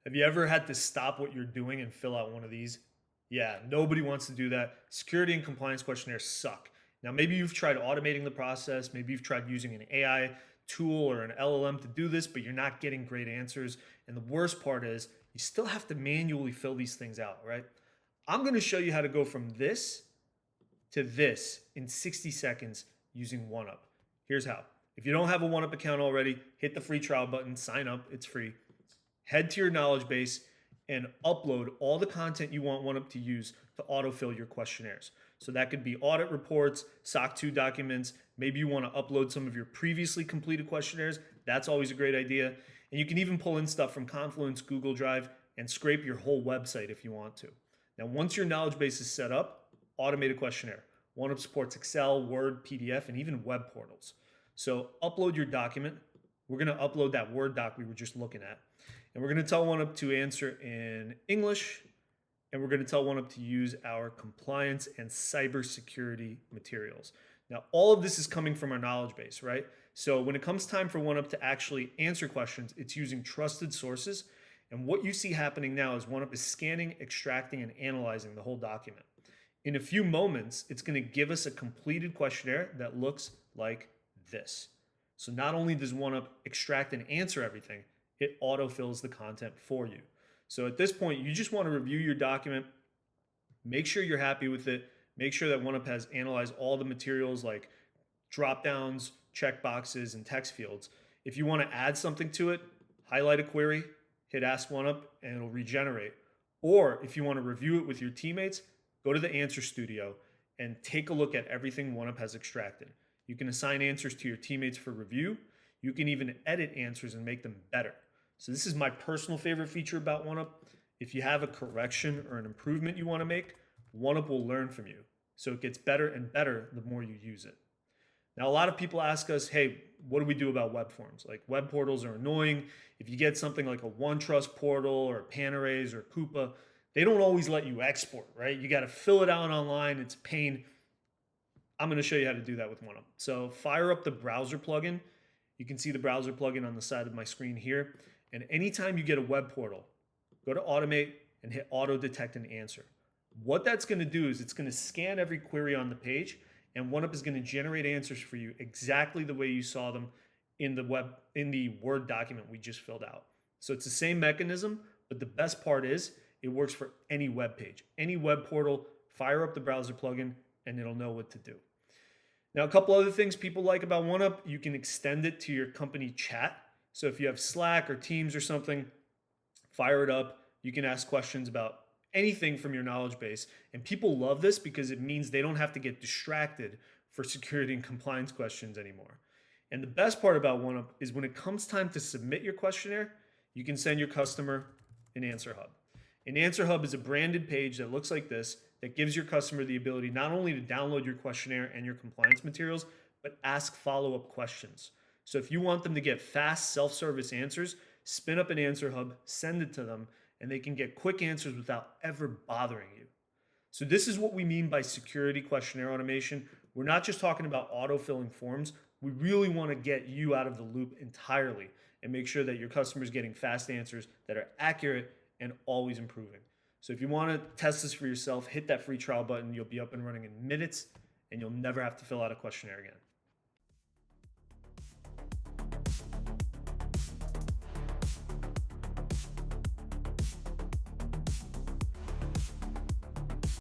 Have you ever had to stop what you're doing and fill out one of these? Yeah, nobody wants to do that. Security and compliance questionnaires suck. Now, maybe you've tried automating the process, maybe you've tried using an AI tool or an LLM to do this, but you're not getting great answers. And the worst part is you still have to manually fill these things out, right? I'm going to show you how to go from this to this in 60 seconds using OneUp. Here's how. If you don't have a OneUp account already, hit the free trial button, sign up, it's free. Head to your knowledge base and upload all the content you want OneUp to use to autofill your questionnaires. So that could be audit reports, SOC 2 documents. Maybe you want to upload some of your previously completed questionnaires. That's always a great idea. And you can even pull in stuff from Confluence, Google Drive, and scrape your whole website if you want to. Now, once your knowledge base is set up, automate a questionnaire. OneUp supports Excel, Word, PDF, and even web portals. So upload your document. We're going to upload that Word doc we were just looking at. And we're going to tell OneUp to answer in English. And we're going to tell OneUp to use our compliance and cybersecurity materials. Now, all of this is coming from our knowledge base, right? So when it comes time for OneUp to actually answer questions, it's using trusted sources. And what you see happening now is OneUp is scanning, extracting, and analyzing the whole document. In a few moments, it's going to give us a completed questionnaire that looks like this. So not only does OneUp extract and answer everything, it autofills the content for you. So at this point, you just want to review your document, make sure you're happy with it, make sure that OneUp has analyzed all the materials like dropdowns, checkboxes, and text fields. If you want to add something to it, highlight a query, hit Ask OneUp, and it'll regenerate. Or if you want to review it with your teammates, go to the Answer Studio and take a look at everything OneUp has extracted. You can assign answers to your teammates for review. You can even edit answers and make them better. So this is my personal favorite feature about OneUp. If you have a correction or an improvement you want to make, OneUp will learn from you. So it gets better and better the more you use it. Now, a lot of people ask us, hey, what do we do about web forms? Like web portals are annoying. If you get something like a OneTrust portal or Panorays or Coupa, they don't always let you export, right? You got to fill it out online. It's a pain. I'm going to show you how to do that with OneUp. So fire up the browser plugin. You can see the browser plugin on the side of my screen here. And anytime you get a web portal, go to Automate and hit Auto Detect and Answer. What that's going to do is it's going to scan every query on the page, and OneUp is going to generate answers for you exactly the way you saw them in the Word document we just filled out. So it's the same mechanism, but the best part is it works for any web page, any web portal. Fire up the browser plugin, and it'll know what to do. Now, a couple other things people like about OneUp, you can extend it to your company chat. So if you have Slack or Teams or something, fire it up. You can ask questions about anything from your knowledge base. And people love this because it means they don't have to get distracted for security and compliance questions anymore. And the best part about OneUp is when it comes time to submit your questionnaire, you can send your customer an Answer Hub. An Answer Hub is a branded page that looks like this that gives your customer the ability not only to download your questionnaire and your compliance materials, but ask follow-up questions. So if you want them to get fast self-service answers, spin up an Answer Hub, send it to them, and they can get quick answers without ever bothering you. So this is what we mean by security questionnaire automation. We're not just talking about autofilling forms. We really want to get you out of the loop entirely and make sure that your customer is getting fast answers that are accurate and always improving. So if you want to test this for yourself, hit that free trial button. You'll be up and running in minutes, and you'll never have to fill out a questionnaire again.